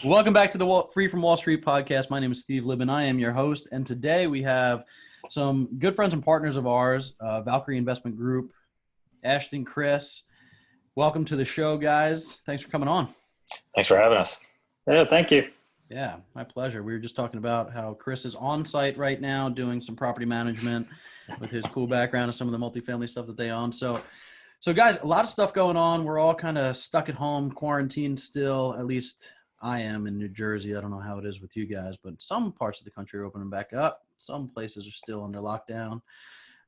Welcome back to the Free from Wall Street podcast. My name is Steve Libben. I am your host, and today we have some good friends and partners of ours, Valkere Investment Group, Ashton, Chris. Welcome to the show, guys. Thanks for coming on. Thanks for having us. Yeah, thank you. Yeah, my pleasure. We were just talking about how Chris is on site right now doing some property management with his cool background and some of the multifamily stuff that they own. So guys, a lot of stuff going on. We're all kind of stuck at home, quarantined still, at least I am in New Jersey. I don't know how it is with you guys, but some parts of the country are opening back up. Some places are still under lockdown.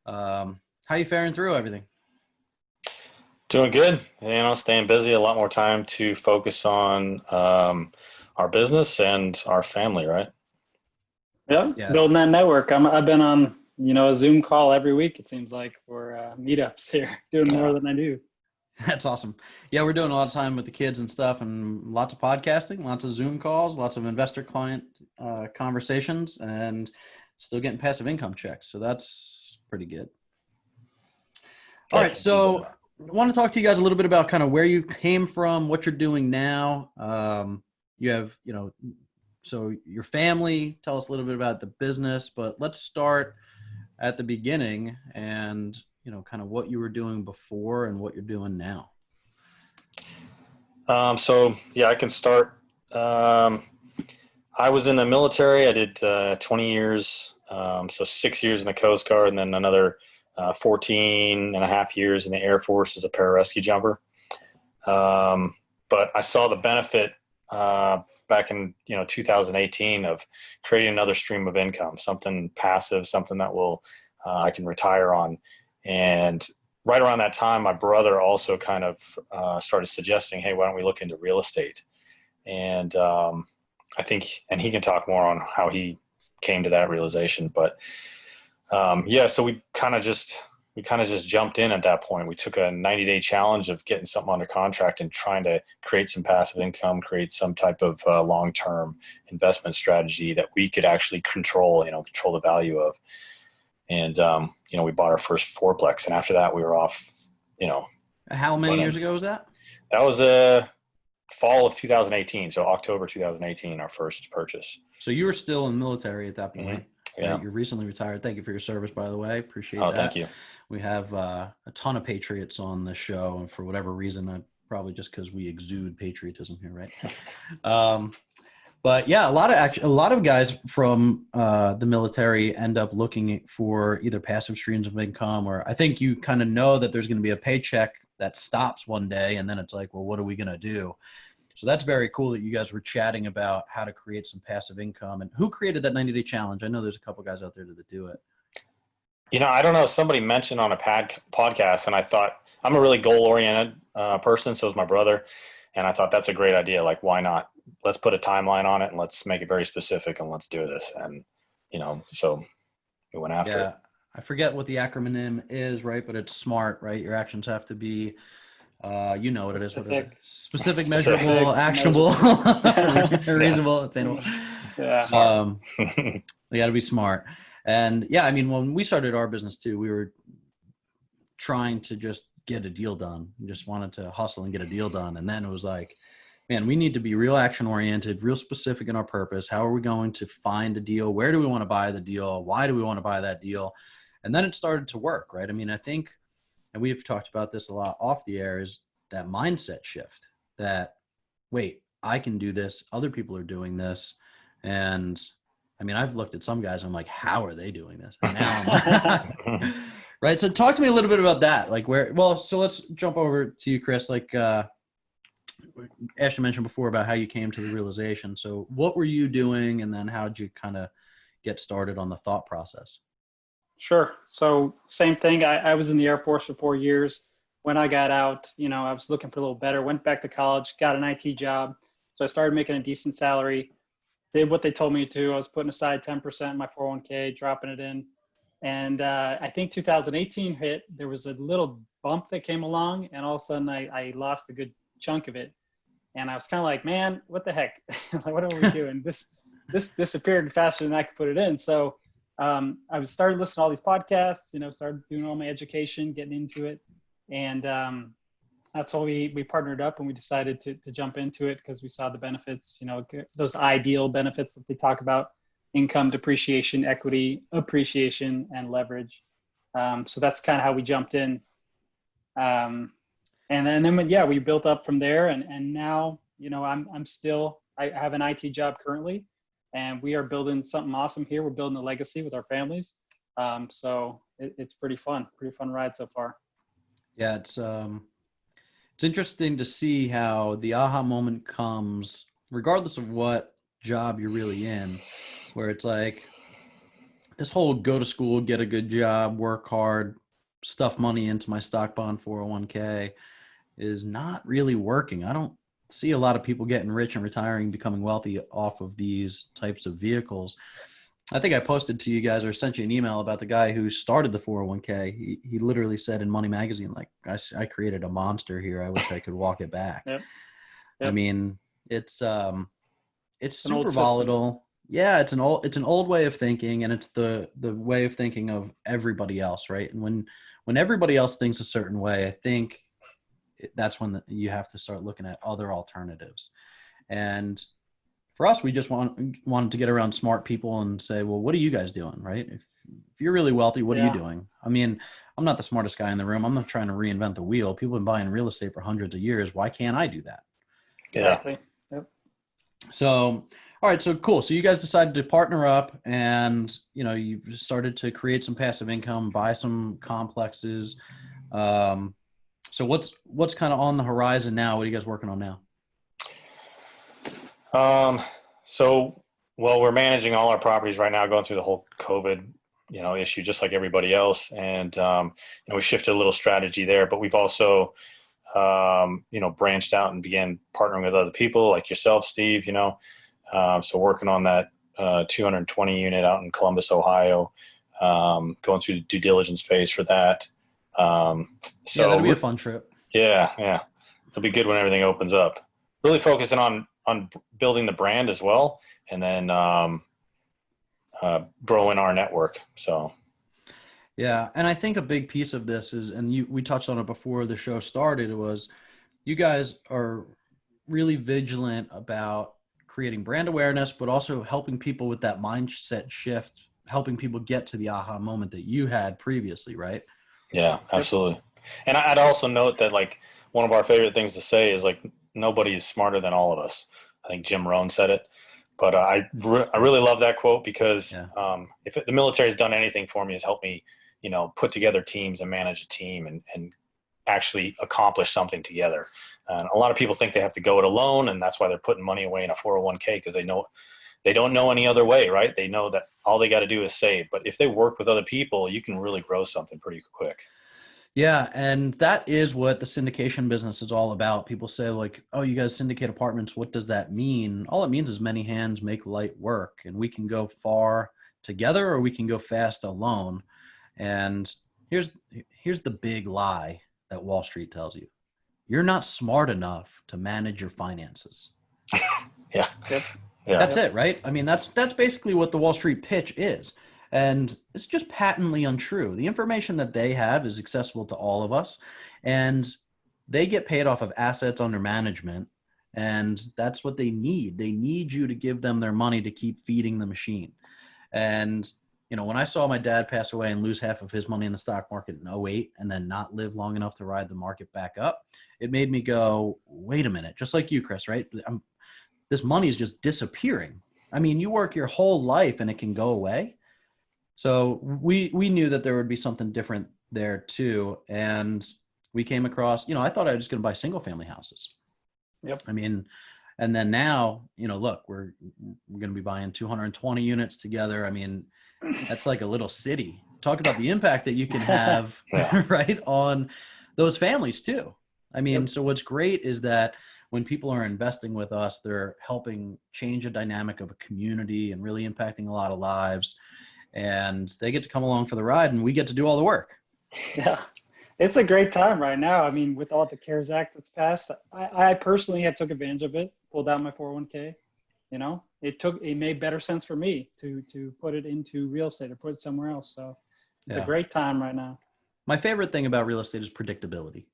How are you faring through everything? Doing good. Staying busy. A lot more time to focus on our business and our family, right? Yeah. Building that network. I've been on, a Zoom call every week, it seems like, for meetups here, doing more than I do. That's awesome. Yeah, we're doing a lot of time with the kids and stuff, and lots of podcasting, lots of Zoom calls, lots of investor-client conversations, and still getting passive income checks. So that's pretty good. All right, so I want to talk to you guys a little bit about kind of where you came from, what you're doing now. You have, so your family, tell us a little bit about the business, but let's start at the beginning and kind of what you were doing before and what you're doing now. I can start. I was in the military. I did 20 years, so 6 years in the Coast Guard, and then another 14 and a half years in the Air Force as a pararescue jumper. But I saw the benefit back in 2018 of creating another stream of income, something passive, something that I can retire on. And right around that time, my brother also kind of started suggesting, hey, why don't we look into real estate? And I think, and he can talk more on how he came to that realization. But so we kind of just jumped in at that point. We took a 90-day challenge of getting something under contract and trying to create some passive income, create some type of long-term investment strategy that we could actually control the value of. And, we bought our first fourplex, and after that we were off, How many years ago was that? That was fall of 2018. So October 2018, our first purchase. So you were still in the military at that point. Mm-hmm. Yeah. You're recently retired. Thank you for your service, by the way. Appreciate that. Thank you. We have a ton of patriots on the show, and for whatever reason, probably just because we exude patriotism here, right? But yeah, a lot of guys from the military end up looking for either passive streams of income, or I think you kind of know that there's going to be a paycheck that stops one day, and then it's like, well, what are we going to do? So that's very cool that you guys were chatting about how to create some passive income. And who created that 90-day challenge? I know there's a couple guys out there that do it. I don't know. Somebody mentioned on a podcast, and I thought, I'm a really goal-oriented person, so is my brother. And I thought that's a great idea. Like, why not? Let's put a timeline on it and let's make it very specific and let's do this. And, so we went after it. I forget what the acronym is, right? But it's SMART, right? Your actions have to be, you know what it is. What is it? Specific, measurable, actionable, reasonable, attainable. Yeah. Smart. They got to be smart. And yeah, I mean, when we started our business too, we were trying to just get a deal done. We just wanted to hustle and get a deal done. And then it was like, man, we need to be real action oriented, real specific in our purpose. How are we going to find a deal? Where do we want to buy the deal? Why do we want to buy that deal? And then it started to work, right? I mean, I think, and we've talked about this a lot off the air, is that mindset shift that, wait, I can do this. Other people are doing this. And I mean, I've looked at some guys and I'm like, how are they doing this? And now right. So talk to me a little bit about that. Like so let's jump over to you, Chris. Like Ashton mentioned before about how you came to the realization. So what were you doing? And then how'd you kind of get started on the thought process? Sure. So same thing. I was in the Air Force for 4 years. When I got out, I was looking for a little better, went back to college, got an IT job. So I started making a decent salary, did what they told me to. I was putting aside 10% in my 401k, dropping it in. And I think 2018 hit, there was a little bump that came along, and all of a sudden I lost a good chunk of it. And I was kind of like, man, what the heck? Like, what are we doing? This disappeared faster than I could put it in. So I started listening to all these podcasts, started doing all my education, getting into it. And That's why we partnered up and we decided to jump into it, because we saw the benefits, those ideal benefits that they talk about: income, depreciation, equity, appreciation, and leverage. So that's kind of how we jumped in. And then yeah, we built up from there. And now, I have an IT job currently, and we are building something awesome here. We're building a legacy with our families. So it's pretty fun ride so far. Yeah, it's interesting to see how the aha moment comes, regardless of what job you're really in, where it's like this whole go to school, get a good job, work hard, stuff money into my stock bond 401k is not really working. I don't see a lot of people getting rich and retiring, becoming wealthy off of these types of vehicles. I think I posted to you guys or sent you an email about the guy who started the 401k. He literally said in Money Magazine, like, I created a monster here. I wish I could walk it back. Yep. I mean, it's super old volatile. Yeah, it's an old way of thinking, and it's the way of thinking of everybody else, right? And when everybody else thinks a certain way, I think that's when you have to start looking at other alternatives. And for us, we just wanted to get around smart people and say, well, what are you guys doing, right? If you're really wealthy, what are you doing? I mean, I'm not the smartest guy in the room. I'm not trying to reinvent the wheel. People have been buying real estate for hundreds of years. Why can't I do that? Exactly. Yep. So, all right, so cool. So you guys decided to partner up, and you started to create some passive income, buy some complexes. So what's kind of on the horizon now? What are you guys working on now? Well, we're managing all our properties right now, going through the whole COVID, issue, just like everybody else. And, we shifted a little strategy there, but we've also, branched out and began partnering with other people like yourself, Steve, so working on that, 220 unit out in Columbus, Ohio, going through the due diligence phase for that. So that'll be a fun trip. Yeah. It'll be good when everything opens up. Really focusing on building the brand as well, and then growing our network. So, yeah, and I think a big piece of this is, and we touched on it before the show started, was you guys are really vigilant about creating brand awareness, but also helping people with that mindset shift, helping people get to the aha moment that you had previously, right? Yeah, absolutely. And I'd also note that, like, one of our favorite things to say is, like, nobody is smarter than all of us. I think Jim Rohn said it, but I really love that quote, because if the military has done anything for me, is help me, put together teams and manage a team and actually accomplish something together. And a lot of people think they have to go it alone, and that's why they're putting money away in a 401k, because they don't know any other way, right? They know that all they got to do is save. But if they work with other people, you can really grow something pretty quick. Yeah, and that is what the syndication business is all about. People say, like, oh, you guys syndicate apartments. What does that mean? All it means is many hands make light work, and we can go far together or we can go fast alone. And here's the big lie that Wall Street tells you. You're not smart enough to manage your finances. Yeah. Yep. Yeah. That's it, right? I mean, that's basically what the Wall Street pitch is. And it's just patently untrue. The information that they have is accessible to all of us, and they get paid off of assets under management, and that's what they need. They need you to give them their money to keep feeding the machine. And, when I saw my dad pass away and lose half of his money in the stock market in 2008 and then not live long enough to ride the market back up, it made me go, wait a minute, just like you, Chris, right? This money is just disappearing. I mean, you work your whole life and it can go away. So we knew that there would be something different there too. And we came across, I thought I was just going to buy single family houses. Yep. I mean, and then now, look, we're going to be buying 220 units together. I mean, that's like a little city. Talk about the impact that you can have, right, on those families too. I mean, So what's great is that when people are investing with us, they're helping change a dynamic of a community and really impacting a lot of lives. And they get to come along for the ride, and we get to do all the work. Yeah, it's a great time right now. I mean, with all the CARES Act that's passed, I personally have took advantage of it, pulled out my 401k. It made better sense for me to put it into real estate or put it somewhere else. So it's a great time right now. My favorite thing about real estate is predictability.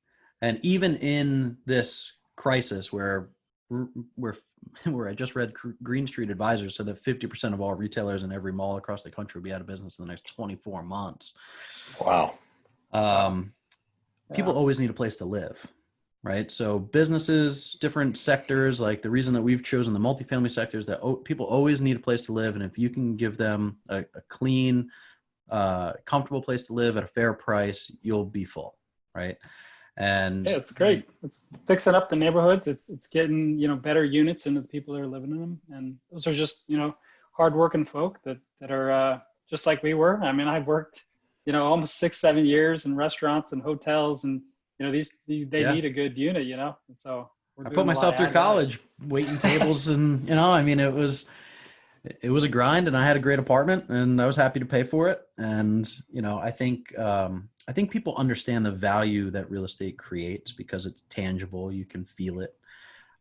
And even in this crisis where I just read Green Street Advisors said that 50% of all retailers in every mall across the country will be out of business in the next 24 months. Wow. People always need a place to live, right? So businesses, different sectors, like the reason that we've chosen the multifamily sector is that people always need a place to live. And if you can give them a clean, comfortable place to live at a fair price, you'll be full, right? And yeah, it's great. It's fixing up the neighborhoods. It's getting, better units into the people that are living in them. And those are just, hardworking folk that are just like we were. I mean, I've worked, almost 6-7 years in restaurants and hotels, and they need a good unit, and so I put myself through college waiting tables, and I mean, it was a grind, and I had a great apartment, and I was happy to pay for it. And I think people understand the value that real estate creates because it's tangible. You can feel it.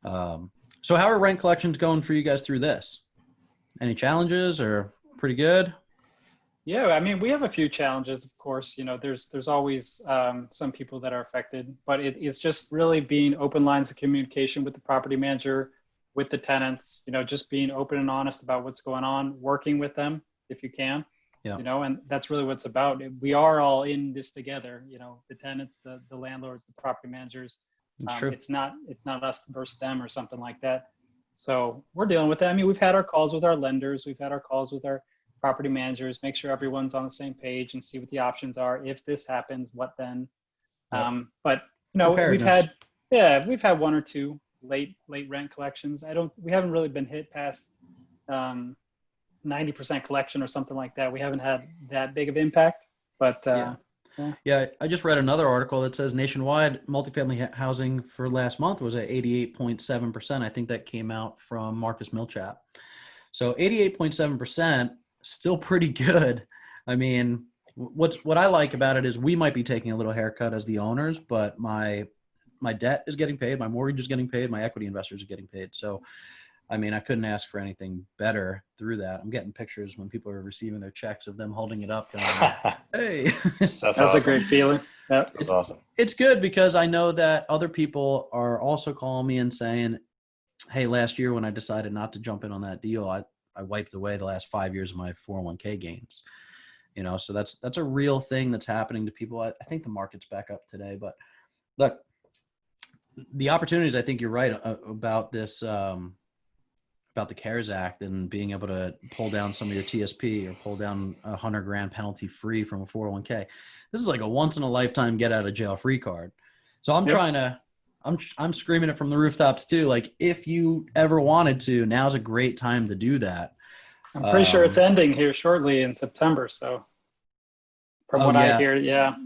So how are rent collections going for you guys through this? Any challenges or pretty good? Yeah, I mean, we have a few challenges, of course. There's always some people that are affected, but it's just really being open lines of communication with the property manager, with the tenants, just being open and honest about what's going on, working with them if you can, and that's really what it's about. We are all in this together, the tenants, the landlords, the property managers. It's not us versus them or something like that. So we're dealing with that. I mean, we've had our calls with our lenders. We've had our calls with our property managers, make sure everyone's on the same page and see what the options are. If this happens, what then? But we've had one or two late rent collections. We haven't really been hit past 90% collection or something like that. We haven't had that big of impact, but yeah. I just read another article that says nationwide multifamily housing for last month was at 88.7%. I think that came out from Marcus Milchap. So 88.7%. Still pretty good. I mean, what I like about it is we might be taking a little haircut as the owners, but my debt is getting paid, my mortgage is getting paid, my equity investors are getting paid. So, I mean, I couldn't ask for anything better through that. I'm getting pictures when people are receiving their checks of them holding it up going, hey. That's awesome. A great feeling. Yeah. That's awesome. It's good because I know that other people are also calling me and saying, hey, last year when I decided not to jump in on that deal, I wiped away the last 5 years of my 401k gains, so that's a real thing that's happening to people. I think the market's back up today, but look, the opportunities, I think you're right about this, about the CARES Act and being able to pull down some of your TSP or pull down $100,000 penalty free from a 401k. This is like a once in a lifetime get out of jail free card. So I'm screaming it from the rooftops too. Like, if you ever wanted to, now's a great time to do that. I'm pretty sure it's ending here shortly in September. So from what I hear, yeah,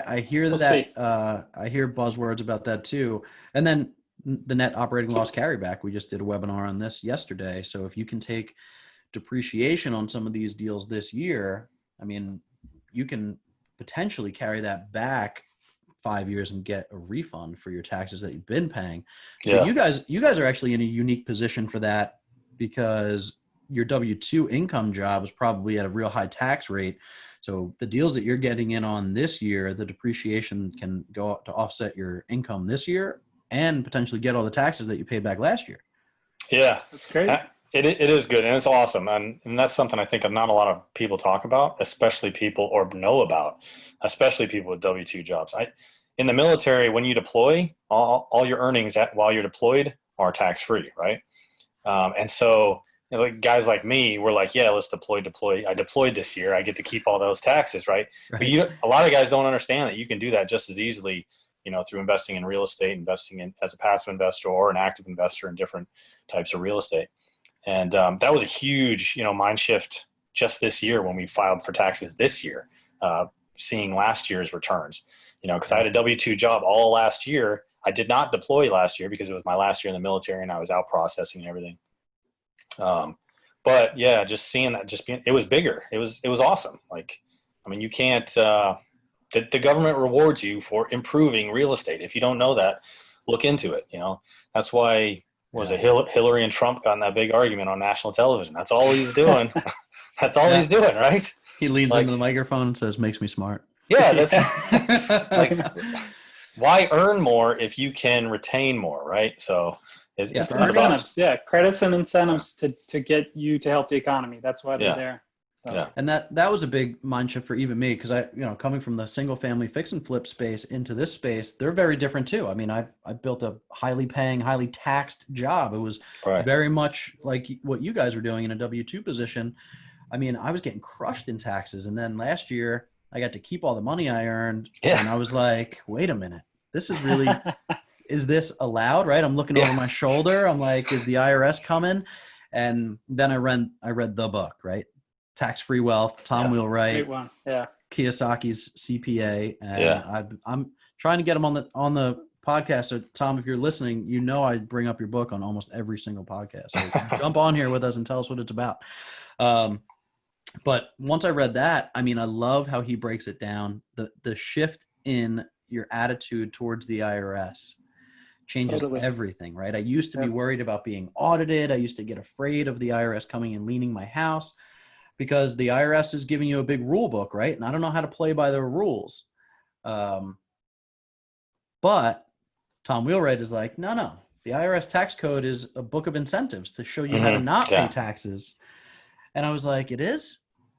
I hear I hear buzzwords about that too. And then the net operating loss carryback. We just did a webinar on this yesterday. So if you can take depreciation on some of these deals this year, I mean, you can potentially carry that back 5 years and get a refund for your taxes that you've been paying. So you guys are actually in a unique position for that because your W-2 income job is probably at a real high tax rate. So the deals that you're getting in on this year, the depreciation can go up to offset your income this year and potentially get all the taxes that you paid back last year. Yeah, that's great. It is good, and it's awesome, and that's something I think not a lot of people talk about, especially people or know about, especially people with W-2 jobs. In the military, when you deploy, all your earnings while you're deployed are tax-free, right? And so like guys like me, we're like, yeah, let's deploy. I deployed this year. I get to keep all those taxes, right? But a lot of guys don't understand that you can do that just as easily, through investing in real estate, investing in as a passive investor or an active investor in different types of real estate. And that was a huge, mind shift just this year when we filed for taxes this year, seeing last year's returns. Because I had a W-2 job all last year. I did not deploy last year because it was my last year in the military and I was out processing and everything. But yeah, just seeing that, it was bigger. It was awesome. Like, I mean, you can't, the government rewards you for improving real estate. If you don't know that, look into it. That's why Hillary and Trump got in that big argument on national television. That's all he's doing. That's all he's doing, right? He leans into the microphone and says, "Makes me smart." Yeah, that's like why earn more if you can retain more, right? So it's not about incentives. Yeah, credits and incentives to get you to help the economy. That's why they're there. So. Yeah. And that was a big mind shift for even me, because I, coming from the single family fix and flip space into this space, they're very different too. I mean, I built a highly paying, highly taxed job. It was very much like what you guys were doing in a W-2 position. I mean, I was getting crushed in taxes. And then last year I got to keep all the money I earned. And I was like, wait a minute, this is really, is this allowed? Right. I'm looking over my shoulder. I'm like, is the IRS coming? And then I read the book, right? Tax-Free Wealth, Tom Wheelwright, great one. Yeah. Kiyosaki's CPA. And I'm trying to get him on the podcast. So Tom, if you're listening, I bring up your book on almost every single podcast. So jump on here with us and tell us what it's about. But once I read that, I mean, I love how he breaks it down. The shift in your attitude towards the IRS changes everything, right? I used to be worried about being audited. I used to get afraid of the IRS coming and leaning my house because the IRS is giving you a big rule book, right? And I don't know how to play by their rules. But Tom Wheelwright is like, no. The IRS tax code is a book of incentives to show you how to not pay taxes. And I was like, it is?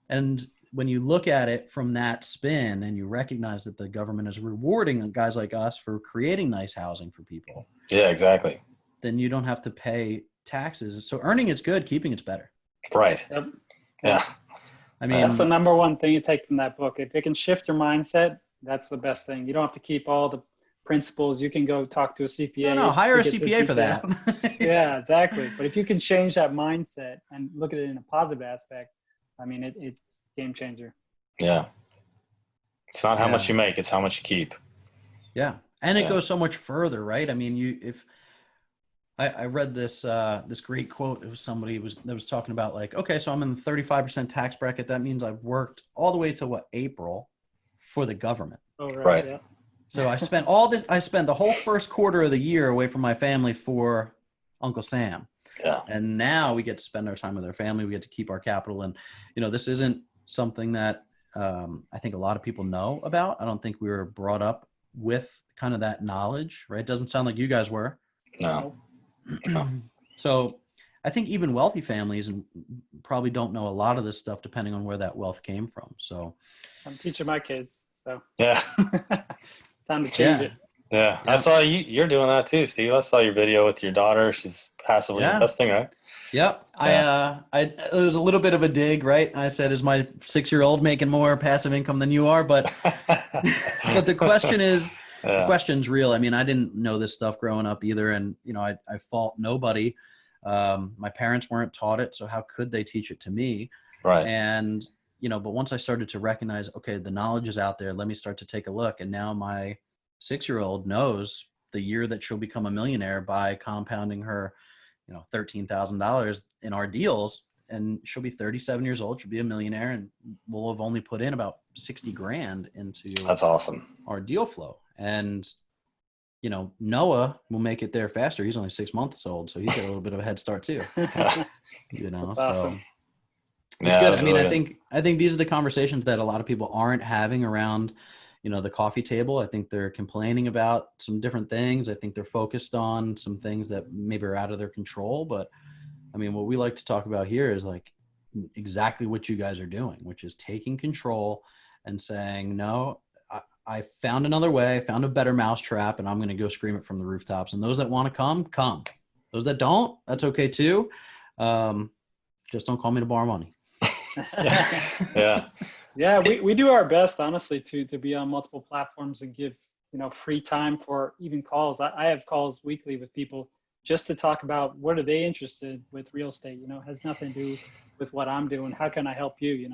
And when you look at it from that spin and you recognize that the government is rewarding guys like us for creating nice housing for people. Yeah, exactly. Then you don't have to pay taxes. So earning it's good, keeping it's better. Right. Yep. Yeah. I mean, that's the number one thing you take from that book. If it can shift your mindset, that's the best thing. You don't have to keep all the principles. You can go talk to a CPA. No, hire a CPA for that. Yeah, exactly. But if you can change that mindset and look at it in a positive aspect, I meit's a game changer. Yeah. It's not how much you make, it's how much you keep. Yeah. And it goes so much further, right? I mean, I read this great quote. It was somebody that was talking about like, okay, so I'm in the 35% tax bracket. That means I've worked all the way to April for the government. Oh, right. Yeah. So I spent the whole first quarter of the year away from my family for Uncle Sam. Yeah. And now we get to spend our time with our family. We get to keep our capital. And, this isn't something that I think a lot of people know about. I don't think we were brought up with kind of that knowledge, right? It doesn't sound like you guys were. No. So I think even wealthy families probably don't know a lot of this stuff depending on where that wealth came from. So I'm teaching my kids. So yeah. Time to change it. Yeah. I saw you're doing that too, Steve. I saw your video with your daughter. She's passively investing, right? Yep. Yeah. It was a little bit of a dig, right? I said, is my 6-year-old making more passive income than you are? But but the question is, the question's real. I mean, I didn't know this stuff growing up either. And, I fault nobody. My parents weren't taught it. So how could they teach it to me? Right. And, but once I started to recognize, okay, the knowledge is out there, let me start to take a look. And now my 6-year-old knows the year that she'll become a millionaire by compounding her, $13,000 in our deals, and she'll be 37 years old. She'll be a millionaire, and we'll have only put in about 60 grand into that's awesome our deal flow. And, Noah will make it there faster. He's only 6 months old. So he's got a little bit of a head start too, That's so awesome. it's good. I mean, really I think these are the conversations that a lot of people aren't having around, the coffee table. I think they're complaining about some different things. I think they're focused on some things that maybe are out of their control. But I mean, what we like to talk about here is like exactly what you guys are doing, which is taking control and saying, no, I found another way. I found a better mousetrap, and I'm going to go scream it from the rooftops. And those that want to come. Those that don't, that's okay too. Just don't call me to borrow money. Yeah. Yeah, we do our best, honestly, to be on multiple platforms and give, free time for even calls. I have calls weekly with people just to talk about what are they interested with real estate, has nothing to do with what I'm doing. How can I help you,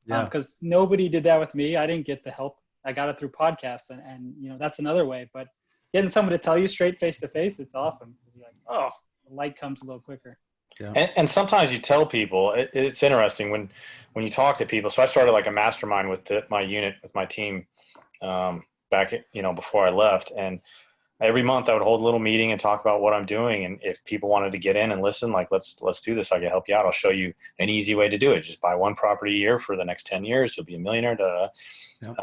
because nobody did that with me. I didn't get the help. I got it through podcasts and that's another way. But getting someone to tell you straight face to face, it's awesome. You're like, oh, the light comes a little quicker. Yeah. And sometimes you tell people, it's interesting when you talk to people. So I started like a mastermind with my unit, with my team back, before I left. And every month I would hold a little meeting and talk about what I'm doing. And if people wanted to get in and listen, like, let's do this. I can help you out. I'll show you an easy way to do it. Just buy one property a year for the next 10 years. You'll be a millionaire. Yep.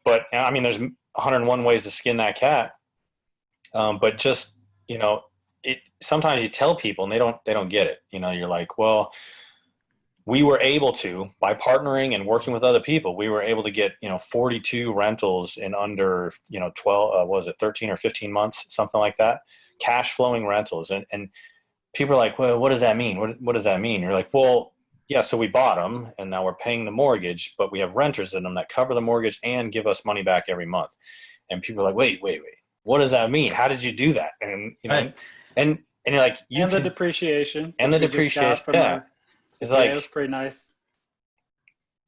But I mean, there's 101 ways to skin that cat. But just, sometimes you tell people and they don't get it. You're like, well, we were able to, by partnering and working with other people, we were able to get, 42 rentals in under, 12, 13 or 15 months, something like that, cash flowing rentals. And people are like, well, what does that mean? What does that mean? You're like, well, yeah, so we bought them and now we're paying the mortgage, but we have renters in them that cover the mortgage and give us money back every month. And people are like, wait, what does that mean? How did you do that? And, Right. and you're like, the depreciation. And the depreciation. Yeah. It's like, it was pretty nice.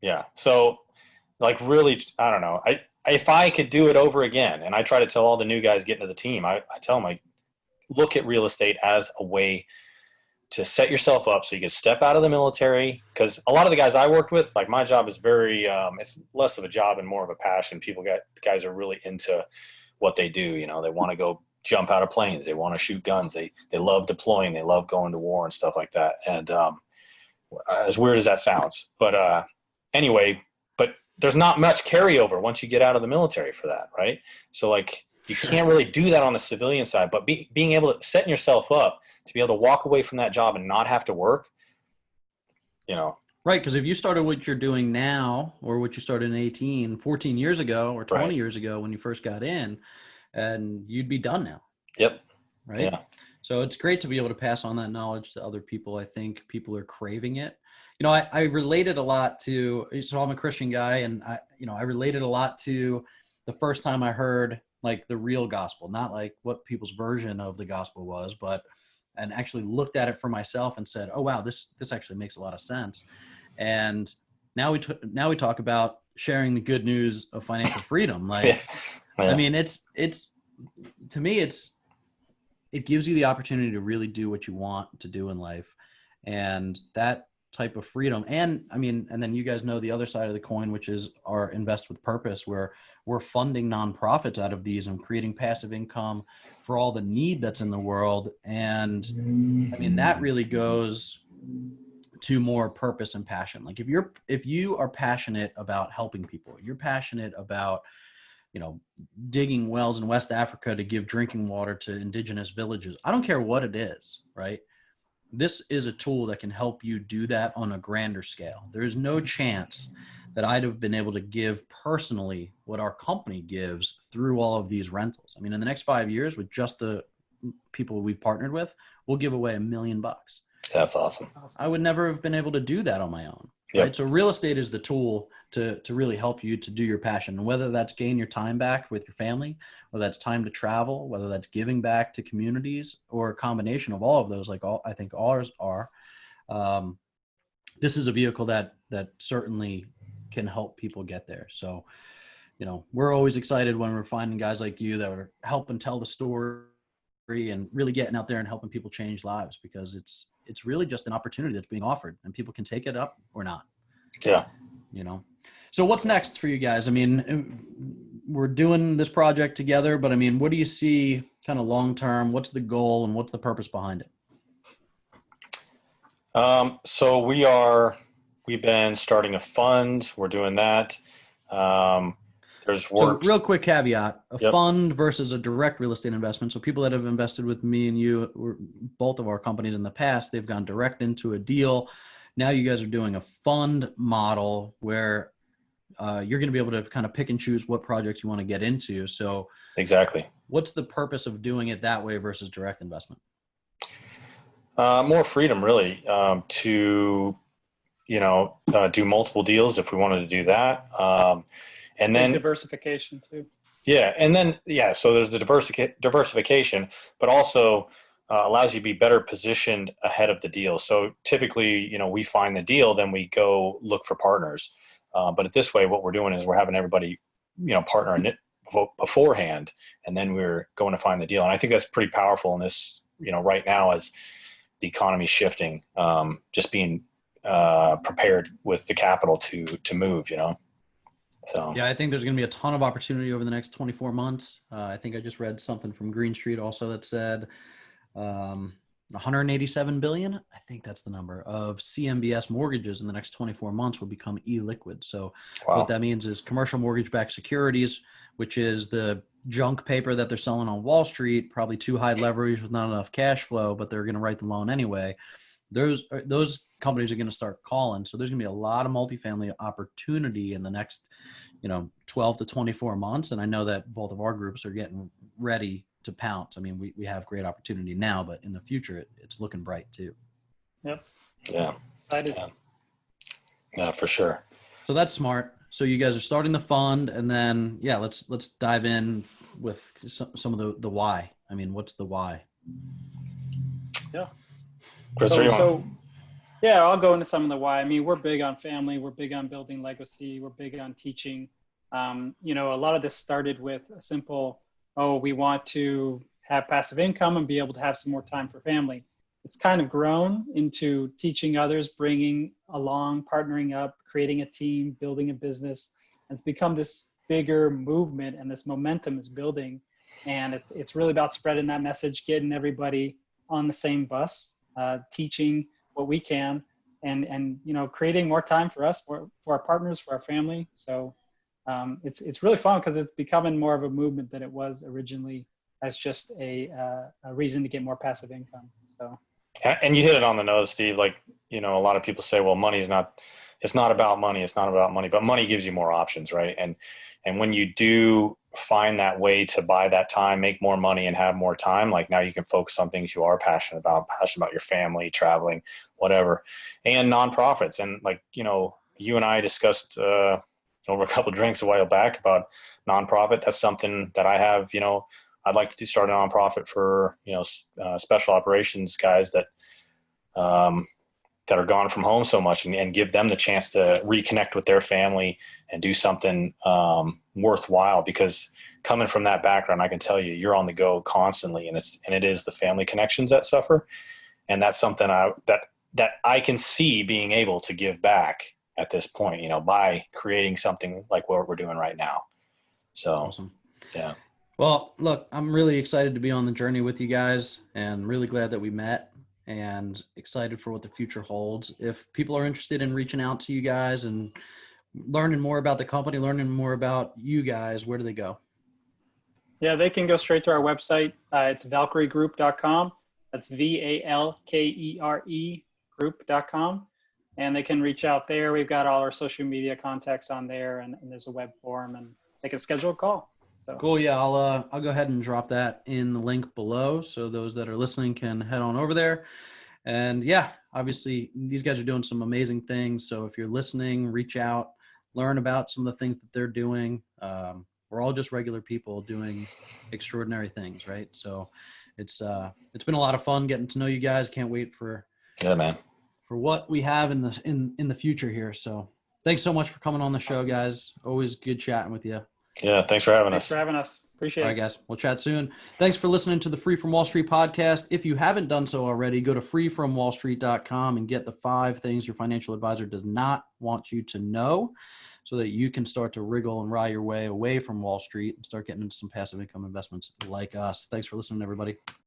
Yeah. So like, really, I don't know. If I could do it over again, and I try to tell all the new guys getting to the team, I tell them, look at real estate as a way to set yourself up so you can step out of the military. Because a lot of the guys I worked with, like, my job is very, it's less of a job and more of a passion. Guys are really into what they do. They want to go jump out of planes. They want to shoot guns. They love deploying. They love going to war and stuff like that. And as weird as that sounds, but anyway, but there's not much carryover once you get out of the military for that, right? So like, you can't really do that on the civilian side, but being able to setting yourself up to be able to walk away from that job and not have to work, Right, because if you started what you're doing now, or what you started in 14 years ago, or 20 years ago when you first got in, and you'd be done now. Yep. Right. Yeah. So it's great to be able to pass on that knowledge to other people. I think people are craving it. I related a lot to, so I'm a Christian guy, and I related a lot to the first time I heard like the real gospel, not like what people's version of the gospel was, and actually looked at it for myself and said, oh, wow, this actually makes a lot of sense. And now we talk about sharing the good news of financial freedom. Like, yeah. I mean, it's to me, it gives you the opportunity to really do what you want to do in life, and that type of freedom. And I mean, and then you guys know the other side of the coin, which is our invest with purpose, where we're funding nonprofits out of these and creating passive income for all the need that's in the world. And I mean, that really goes to more purpose and passion. Like if you are passionate about helping people, you're passionate about, digging wells in West Africa to give drinking water to indigenous villages. I don't care what it is, right? This is a tool that can help you do that on a grander scale. There is no chance that I'd have been able to give personally what our company gives through all of these rentals. I mean, in the next 5 years, with just the people we've partnered with, we'll give away $1 million. That's awesome. I would never have been able to do that on my own. Yep. Right? So real estate is the tool to really help you to do your passion. And whether that's gain your time back with your family, whether that's time to travel, whether that's giving back to communities, or a combination of all of those, I think ours are, this is a vehicle that certainly can help people get there. So, we're always excited when we're finding guys like you that are helping tell the story and really getting out there and helping people change lives, because it's really just an opportunity that's being offered, and people can take it up or not. Yeah. So what's next for you guys? I mean, we're doing this project together, but I mean, what do you see kind of long-term? What's the goal and what's the purpose behind it? So we've been starting a fund. We're doing that. There's work. So real quick caveat, fund versus a direct real estate investment. So people that have invested with me and you, or both of our companies in the past, they've gone direct into a deal. Now you guys are doing a fund model where you're going to be able to kind of pick and choose what projects you want to get into. So exactly. What's the purpose of doing it that way versus direct investment? More freedom, really, to, do multiple deals if we wanted to do that. And then diversification too. Yeah. And then, so there's the diversification, but also allows you to be better positioned ahead of the deal. So typically, we find the deal, then we go look for partners. But this way, what we're doing is we're having everybody, partner in it beforehand, and then we're going to find the deal. And I think that's pretty powerful in this, right now, as the economy's shifting, just being prepared with the capital to move, So yeah, I think there's going to be a ton of opportunity over the next 24 months. I think I just read something from Green Street also that said 187 billion, I think that's the number, of CMBS mortgages in the next 24 months will become e-liquid. So what that means is commercial mortgage-backed securities, which is the junk paper that they're selling on Wall Street, probably too high leverage with not enough cash flow, but they're going to write the loan anyway. Those companies are going to start calling. So there's going to be a lot of multifamily opportunity in the next, 12 to 24 months. And I know that both of our groups are getting ready to pounce. I mean, we have great opportunity now, but in the future, it's looking bright too. Yep. Yeah. Excited. Yeah, for sure. So that's smart. So you guys are starting the fund, and then let's dive in with some of the why. I mean, what's the why? Yeah. Chris, I'll go into some of the why. I mean, we're big on family. We're big on building legacy. We're big on teaching. A lot of this started with a simple, we want to have passive income and be able to have some more time for family. It's kind of grown into teaching others, bringing along, partnering up, creating a team, building a business. And it's become this bigger movement, and this momentum is building. And it's really about spreading that message, getting everybody on the same bus, teaching what we can, and creating more time for us, for our partners, for our family. So it's really fun because it's becoming more of a movement than it was originally, as just a reason to get more passive income. So. And you hit it on the nose, Steve. Like, a lot of people say, well, it's not about money. It's not about money, but money gives you more options, right? And when you do find that way to buy that time, make more money and have more time, like now you can focus on things you are passionate about your family, traveling, whatever, and nonprofits. And like, you and I discussed over a couple of drinks a while back about nonprofit. That's something that I have, I'd like to start a nonprofit for, special operations guys that are gone from home so much, and give them the chance to reconnect with their family and do something worthwhile. Because coming from that background, I can tell you, you're on the go constantly, and it is the family connections that suffer. And that's something that I can see being able to give back at this point, by creating something like what we're doing right now. So, awesome. Yeah. Well, look, I'm really excited to be on the journey with you guys, and really glad that we met, and excited for what the future holds. If people are interested in reaching out to you guys and learning more about the company, learning more about you guys, where do they go? Yeah, they can go straight to our website. It's valkeregroup.com. That's VALKERE group.com. And they can reach out there. We've got all our social media contacts on there, and there's a web form, and they can schedule a call. So. Cool. Yeah, I'll go ahead and drop that in the link below, so those that are listening can head on over there. And yeah, obviously these guys are doing some amazing things. So if you're listening, reach out, learn about some of the things that they're doing. We're all just regular people doing extraordinary things, right? So it's been a lot of fun getting to know you guys. Can't wait for what we have in the future here. So thanks so much for coming on the show, guys. Always good chatting with you. Yeah, thanks for having us. Thanks for having us. Appreciate it. All right, guys. We'll chat soon. Thanks for listening to the Free From Wall Street podcast. If you haven't done so already, go to freefromwallstreet.com and get the 5 things your financial advisor does not want you to know, so that you can start to wriggle and ride your way away from Wall Street and start getting into some passive income investments like us. Thanks for listening, everybody.